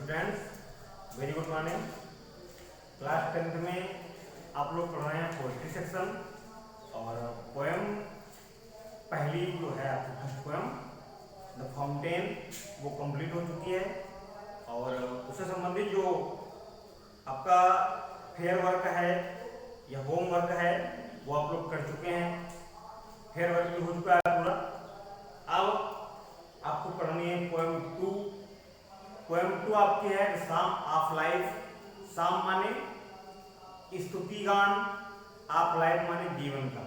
Students, very good morning. Class 10th में आप लोग पढ़ रहे हैं पोएट्री सेक्शन और पोएम पहली जो है आपकी फर्स्ट पोएम द फाउंटेन वो कंप्लीट हो चुकी है और उससे संबंधित जो आपका फेयर वर्क है या होम वर्क है वो आप लोग कर चुके हैं। फेयर वर्क भी हो चुका है पूरा। अब आपको पढ़नी है पोएम 2। पोएम 2 आपकी है साम ऑफ लाइफ। साम माने स्तुति गान, ऑफ लाइफ माने जीवन का,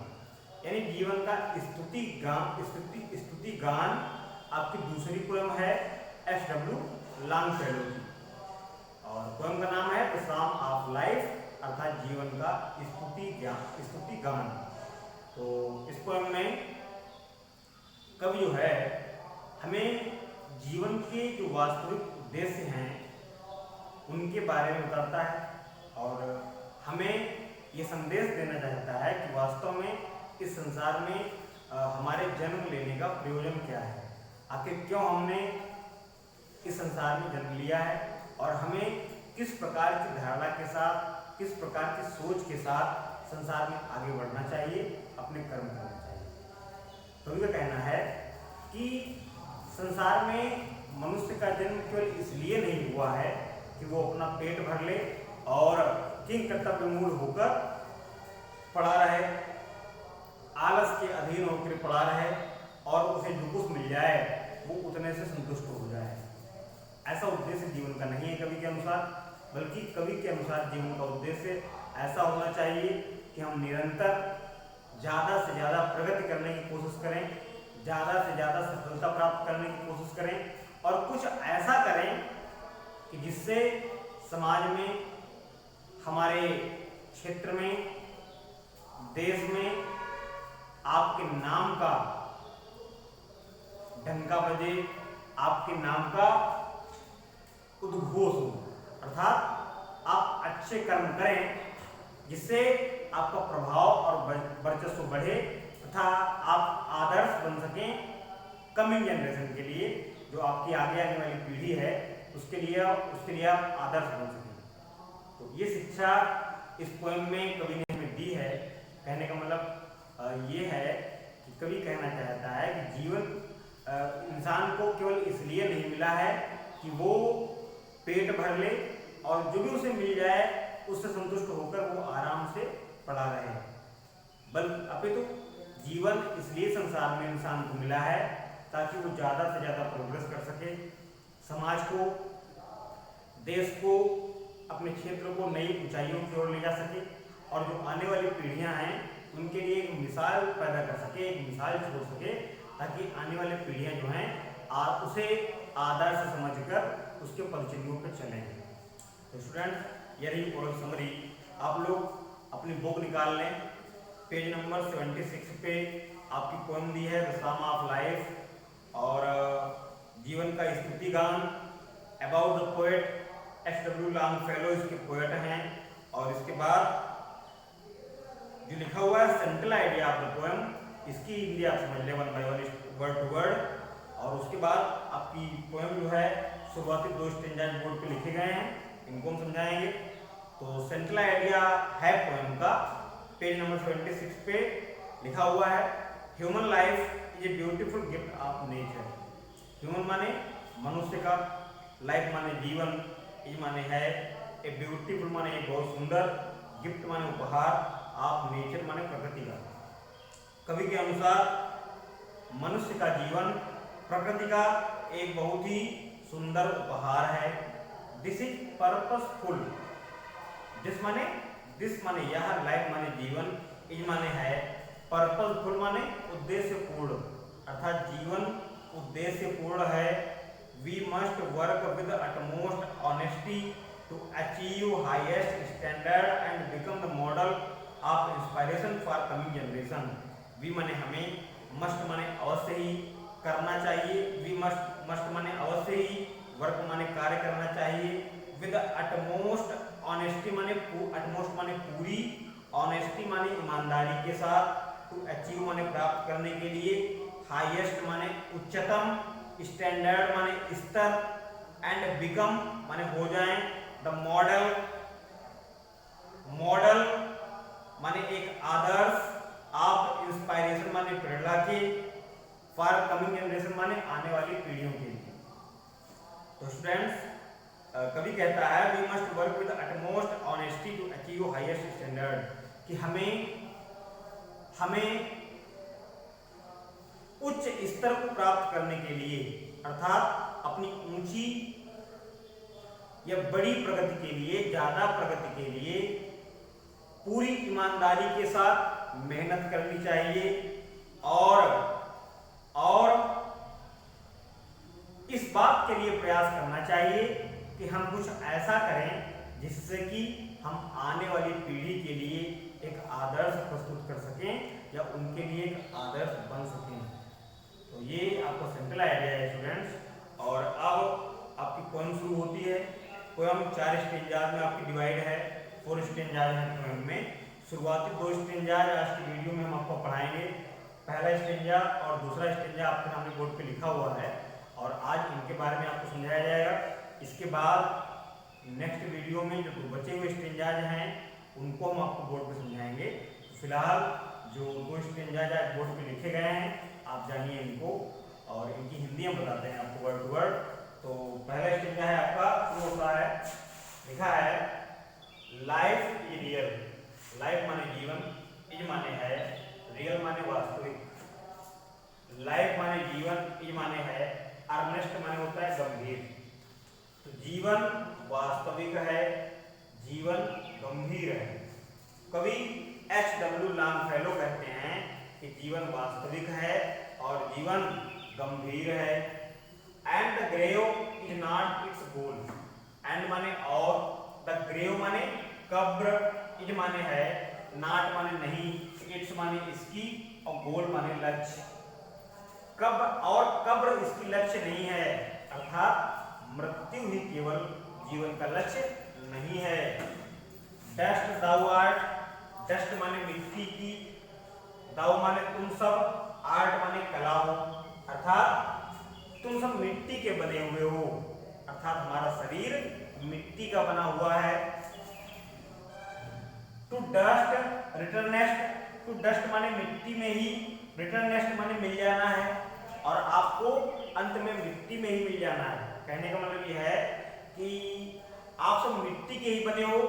यानी जीवन का स्तुति गान आपकी दूसरी पोएम है SW लॉन्गफेलो की और पोएम का नाम है द साम ऑफ लाइफ अर्थात जीवन का स्तुति गान। तो इस पोएम में कवि जो है हमें जीवन के जो वास्तविक उद्देश्य हैं उनके बारे में बताता है और हमें ये संदेश देना चाहता है कि वास्तव में इस संसार में हमारे जन्म लेने का प्रयोजन क्या है, आखिर क्यों हमने इस संसार में जन्म लिया है और हमें किस प्रकार की धारणा के साथ, किस प्रकार की सोच के साथ संसार में आगे बढ़ना चाहिए, अपने कर्म करना चाहिए। तो ये कहना है कि संसार में मनुष्य का जन्म केवल इसलिए नहीं हुआ है कि वो अपना पेट भर ले और किंग कर्तव्य मूल होकर पड़ा रहे, आलस के अधीन होकर पड़ा रहे और उसे जो कुछ मिल जाए वो उतने से संतुष्ट हो जाए। ऐसा उद्देश्य जीवन का नहीं है कवि के अनुसार, बल्कि कवि के अनुसार जीवन का उद्देश्य ऐसा होना चाहिए कि हम निरंतर ज़्यादा से ज़्यादा प्रगति करने की कोशिश करें, ज़्यादा से ज़्यादा सफलता प्राप्त करने की कोशिश करें और कुछ ऐसा करें कि जिससे समाज में, हमारे क्षेत्र में, देश में आपके नाम का डंका बजे, आपके नाम का उद्घोष हो, अर्थात आप अच्छे कर्म करें जिससे आपका प्रभाव और वर्चस्व बढ़े तथा आप आदर्श बन सकें कमिंग जनरेशन के लिए, जो आपकी आगे आने वाली पीढ़ी है उसके लिए आप आदर्श बन सकें। तो ये शिक्षा इस पोएम में कवि ने हमें दी है। कहने का मतलब ये है कि कवि कहना चाहता है कि जीवन इंसान को केवल इसलिए नहीं मिला है कि वो पेट भर ले और जो भी उसे मिल जाए उससे संतुष्ट होकर वो आराम से पड़ा रहे, बल्कि अपितु जीवन इसलिए संसार में इंसान को मिला है ताकि वो ज़्यादा से ज़्यादा प्रोग्रेस कर सके, समाज को, देश को, अपने क्षेत्र को नई ऊंचाइयों की ओर ले जा सके और जो आने वाली पीढ़ियां हैं उनके लिए एक मिसाल पैदा कर सके, एक मिसाल छोड़ सके ताकि आने वाली पीढ़ियां जो हैं उसे आदर्श समझकर उसके परिचयों पर चलें। तो स्टूडेंट यही ओरल समरी आप लोग अपनी बुक निकाल लें। पेज नंबर 76 पे आपकी पोएम दी है द साम ऑफ लाइफ और जीवन का स्तुति गान about the poet SW Longfellow इसके पोएट हैं और इसके बाद जो लिखा हुआ है central idea of the poem, इसकी हिंदी आप समझ लें one by one word to word. और उसके बाद आपकी पोएम जो है शुरुआती 2 स्टैंडर्ड बोर्ड पे लिखे गए हैं, इनको हम समझाएंगे। तो सेंट्रल आइडिया है पोएम का पेज नंबर 76 पे लिखा हुआ है human life is a beautiful gift of nature. Human माने मनुष्य का, लाइफ माने जीवन, इज माने है, ए ब्यूटीफुल माने एक बहुत सुंदर, गिफ्ट माने उपहार, ऑफ नेचर माने प्रकृति का। कवि के अनुसार मनुष्य का जीवन प्रकृति का एक बहुत ही सुंदर उपहार है। This is purposeful. दिस माने यह, लाइफ माने जीवन, इज माने है, पर्पसफुल माने उद्देश्यपूर्ण, अर्थात जीवन उद्देश्यपूर्ण है। We must work with utmost honesty to achieve highest standard and become the model of inspiration for coming generation. We माने हमें, मस्ट माने अवश्य ही करना चाहिए, वी मस्ट माने अवश्य ही, वर्क माने कार्य करना चाहिए, विद अटमोस्ट ऑनेस्टी माने अटमोस्ट माने पूरी, ऑनेस्टी माने ईमानदारी के साथ, टू अचीव माने प्राप्त करने के लिए, हाईएस्ट माने उच्चतम, स्टैंडर्ड माने स्तर, एंड बिकम माने हो जाएं, द मॉडल, मॉडल माने एक आदर्श, आप इंस्पायरेशन माने प्रेरणा के, फॉर कमिंग जनरेशन माने आने वाली पीढ़ियों के लिए। तो स्टूडेंट्स कवि कहता है we must work with utmost honesty to achieve highest standard, कि हमें उच्च स्तर को प्राप्त करने के लिए, अर्थात अपनी ऊंची या बड़ी प्रगति के लिए, ज्यादा प्रगति के लिए पूरी ईमानदारी के साथ मेहनत करनी चाहिए और इस बात के लिए प्रयास करना चाहिए कि हम कुछ ऐसा करें जिससे कि हम आने वाली पीढ़ी के लिए एक आदर्श प्रस्तुत कर सकें या उनके लिए एक आदर्श बन सकें। तो ये आपका सेंट्रल आइडिया है स्टूडेंट्स। और अब आपकी पोएम शुरू होती है। पोएम 4 स्टेंजाज में आपकी डिवाइड है, 4 स्टेंजाज है पोएम में। शुरुआती 2 स्टेंजाज आज की वीडियो में हम आपको पढ़ाएंगे। पहला स्टेंजा और दूसरा स्टेंजा आपके सामने बोर्ड पे लिखा हुआ है और आज इनके बारे में आपको समझाया जाएगा। इसके बाद नेक्स्ट वीडियो में जो बचे हुए स्टेंजाज हैं उनको हम आपको बोर्ड पे समझाएंगे। तो फिलहाल जो 2 स्टेंजाज बोर्ड पे लिखे गए हैं आप जानिए इनको और इनकी हिंदी हम बताते हैं आपको वर्ड टू वर्ड। तो पहला स्टेंजा है आपका, शुरू होता है, लिखा है लाइफ इज रियल। लाइफ माने जीवन, इज माने है, रियल माने वास्तविक। लाइफ माने जीवन, इज माने है, अर्नेस्ट माने होता है गंभीर। तो जीवन वास्तविक है, जीवन गंभीर है। कवि H.W. लॉन्गफेलो कहते हैं कि जीवन वास्तविक है और जीवन गंभीर है। And the grave is not its goal. And माने और, द ग्रेव माने कब्र, इज माने है, नॉट माने नहीं, इट्स माने इसकी और गोल माने लक्ष्य। कब्र इसकी लक्ष्य नहीं है, अर्थात मृत्यु ही केवल जीवन का लक्ष्य नहीं है। डस्ट दाउ आर्ट, डस्ट माने मिट्टी की, दाउ माने तुम सब, आर्ट माने कला हो, अर्थात तुम सब मिट्टी के बने हुए हो, अर्थात हमारा शरीर मिट्टी का बना हुआ है। To dust returnest, to dust माने मिट्टी में ही, रिटर्न नेस्ट माने मिल जाना है और आपको अंत में मिट्टी में ही मिल जाना है। कहने का मतलब यह है कि आप सब मिट्टी के ही बने हो,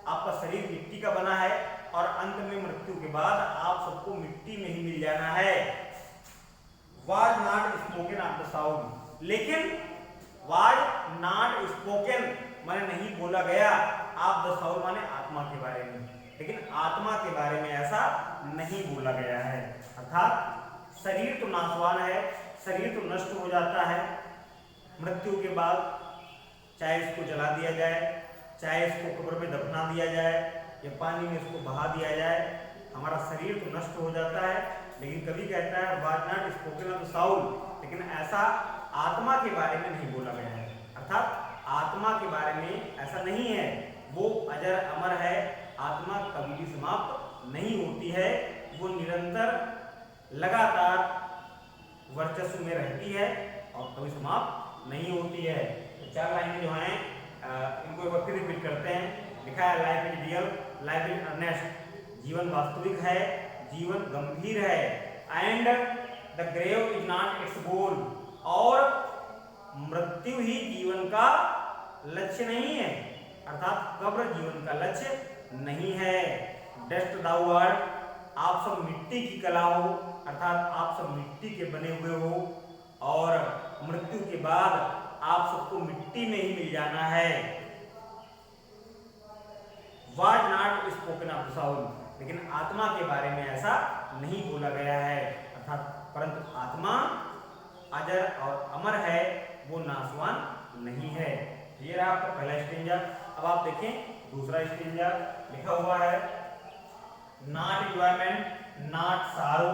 आपका शरीर मिट्टी का बना है और अंत में मृत्यु के बाद आप सबको मिट्टी में ही मिल जाना है। Was not spoken of the sound, लेकिन was not spoken माने नहीं बोला गया, आप द साउंड माने आत्मा के बारे में, लेकिन आत्मा के बारे में ऐसा नहीं बोला गया है। अर्थात शरीर तो नाशवान है, शरीर तो नष्ट हो जाता है मृत्यु के बाद, चाहे इसको जला दिया जाए, चाहे इसको कब्र में दफना दिया जाए या पानी में इसको बहा दिया जाए, हमारा शरीर तो नष्ट हो जाता है। लेकिन कवि कहता है was not spoken of the Saul, लेकिन ऐसा आत्मा के बारे में नहीं बोला गया है। अर्थात आत्मा के बारे में ऐसा नहीं है, वो अजर अमर है, आत्मा कभी भी समाप्त नहीं होती है, वो निरंतर लगातार वर्चस्व में रहती है और कभी समाप्त नहीं होती है। तो 4 लाइनें जो हैं इनको एक बार फिर रिपीट करते हैं। लिखा है life is real, life is earnest, जीवन वास्तविक है, जीवन गंभीर है। And the grave is not its goal, और मृत्यु ही जीवन का लक्ष्य नहीं है, अर्थात कब्र जीवन का लक्ष्य नहीं है। डस्ट दाउ आर्ट, आप सब मिट्टी की कला हो, अर्थात आप सब मिट्टी के बने हुए हो और मृत्यु के बाद आप सबको मिट्टी में ही मिल जाना है। Was not spoken of the soul, लेकिन आत्मा के बारे में ऐसा नहीं बोला गया है, अर्थात परंतु आत्मा अजर और अमर है, वो नाशवान नहीं है। ये रहा आपका पहला स्टेंजा। अब आप देखें दूसरा स्टेंजा लिखा हुआ है नॉट एंजॉयमेंट, नॉट सारो,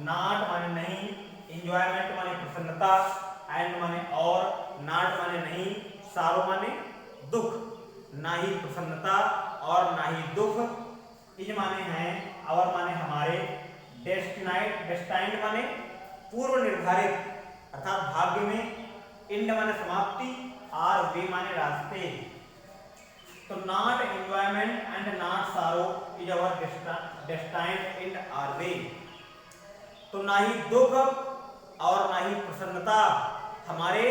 नॉट माने नहीं, एंजॉयमेंट माने प्रसन्नता, एंड माने और, नॉट माने नहीं, सारो माने दुख, ना ही प्रसन्नता और ना ही दुख, इज माने हैं, और माने हमारे, डेस्टाइन्ड माने पूर्व निर्धारित, अर्थात भाग्य में, इंड माने समाप्ति, आर वे माने रास्ते। तो not enjoyment and not sorrow is our destined in our way. तो ना ही दुख और ना ही प्रसन्नता हमारे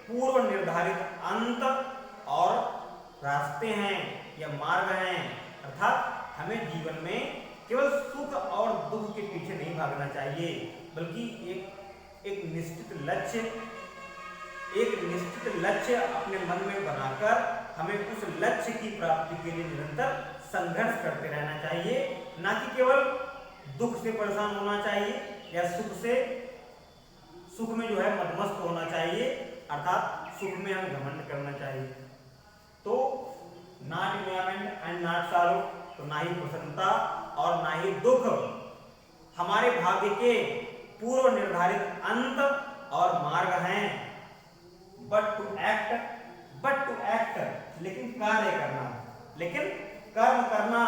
पूर्व निर्धारित अंत और रास्ते हैं या मार्ग हैं। अर्थात हमें जीवन में केवल सुख और दुख के पीछे नहीं भागना चाहिए, बल्कि एक निश्चित लक्ष्य अपने मन में बनाकर हमें उस लक्ष्य की प्राप्ति के लिए निरंतर संघर्ष करते रहना चाहिए। ना कि केवल दुख से परेशान होना चाहिए या सुख में जो है मदमस्त होना चाहिए, अर्थात सुख में हमें घमंड करना चाहिए। तो नॉट एंजॉयमेंट एंड नॉट सारो, तो ना ही प्रसन्नता और ना ही दुख हमारे भाग्य के पूर्व निर्धारित अंत और मार्ग हैं। बट टू एक्ट, लेकिन कार्य करना, लेकिन कर्म करना,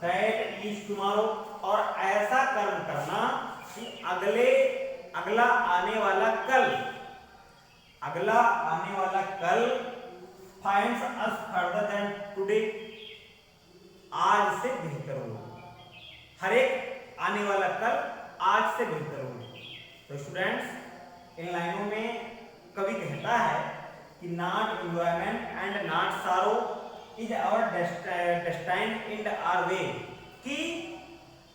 दैट इज टुमारो, और ऐसा कर्म करना कि अगला आने वाला कल फाइंड्स अस फर्दर देन टुडे, आज से बेहतर हो। हर एक आने वाला कल आज से बेहतर हो। तो स्टूडेंट्स, इन लाइनों में कवि कहता है कि not enjoyment and not sorrow is our destined in our way, कि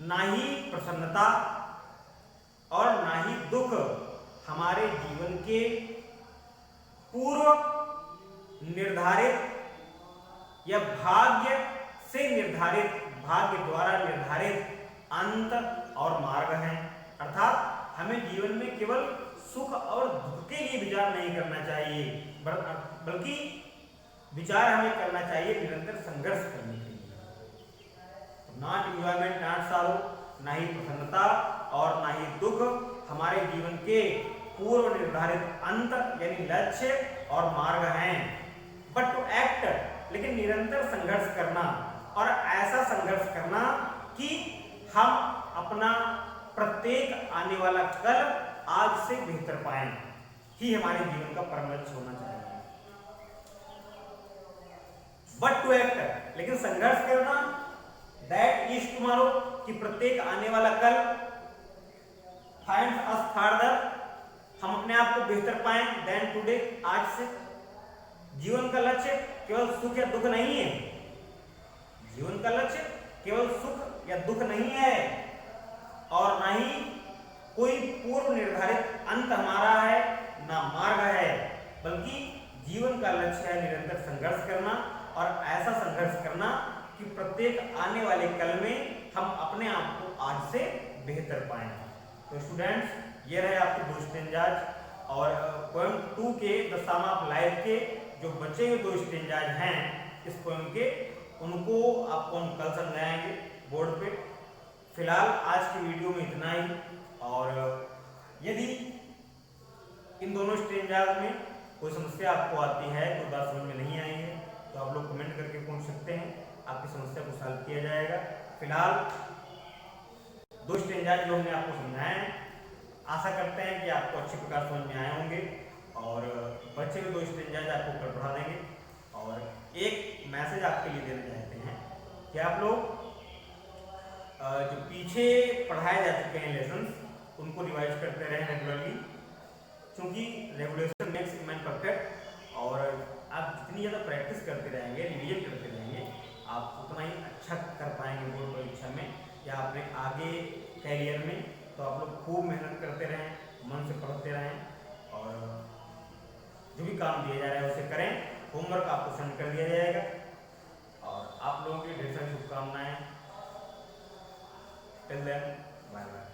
ना ही प्रसन्नता और ना ही दुख हमारे जीवन के पूर्व निर्धारित या भाग्य द्वारा निर्धारित अंत और मार्ग हैं। अर्थात हमें जीवन में केवल सुख और दुख के लिए विचार नहीं करना चाहिए, बल्कि विचार हमें करना चाहिए निरंतर संघर्ष करने के लिए। नॉट एंजॉयमेंट नॉट सारो, ना ही प्रसन्नता और ना ही दुख हमारे जीवन के पूर्व निर्धारित अंत यानी लक्ष्य और मार्ग हैं। बट टू एक्ट, लेकिन निरंतर संघर्ष करना, और ऐसा संघर्ष करना कि हम अपना प्रत्येक आने वाला कल आज से बेहतर पाएं, ही हमारे जीवन का परम लक्ष्य होना चाहिए। बट टू एक्ट, लेकिन संघर्ष करना, दैट इज टुमारो, कि प्रत्येक आने वाला कल, फाइंड्स अस फर्दर, हम अपने आप को बेहतर पाएं, देन टुडे, आज से। जीवन का लक्ष्य केवल सुख या दुख नहीं है, जीवन का लक्ष्य केवल सुख या दुख नहीं है, और ना ही कोई पूर्व निर्धारित अंत हमारा है, ना मार्ग है, बल्कि जीवन का लक्ष्य है निरंतर संघर्ष करना, और ऐसा संघर्ष करना कि प्रत्येक आने वाले कल में हम अपने आप को आज से बेहतर पाएं। तो स्टूडेंट्स, ये रहे आपके 2 स्टेंजाज, और पोएम 2 के द सम ऑफ लाइफ के जो बचे हुए 2 स्टेंजाज हैं इस पोएम के, उनको आपको हम कल समझाएंगे बोर्ड पे। फिलहाल आज की वीडियो में इतना ही, और यदि इन दोनों स्टेंजाज में कोई समस्या आपको आती है, कोई बात समझ में नहीं आई है, तो आप लोग कमेंट करके पूछ सकते हैं, आपकी समस्या को सॉल्व किया जाएगा। फिलहाल 2 स्टेंजाज जो हमने आपको समझाए हैं, आशा करते हैं कि आपको अच्छी प्रकार समझ में आए होंगे, और बच्चे में 2 स्टेंजाज आपको कल पढ़ा देंगे। और एक मैसेज आपके लिए देना चाहते हैं कि आप लोग जो पीछे पढ़ाए जा चुके हैं लेसन्स, उनको रिवाइज करते रहें रेगुलरली, क्योंकि regulation makes a man perfect, और आप जितनी ज़्यादा प्रैक्टिस करते रहेंगे, रिवीजन करते रहेंगे, आप उतना ही अच्छा कर पाएंगे बोर्ड परीक्षा में या अपने आगे कैरियर में। तो आप लोग खूब मेहनत करते रहें, मन से पढ़ते रहें, और जो भी काम दिया जा रहा है उसे करें। होमवर्क आपको सेंड कर दिया जाएगा, और आप लोगों की ढेर सारी शुभकामनाएं। Till then, bye bye.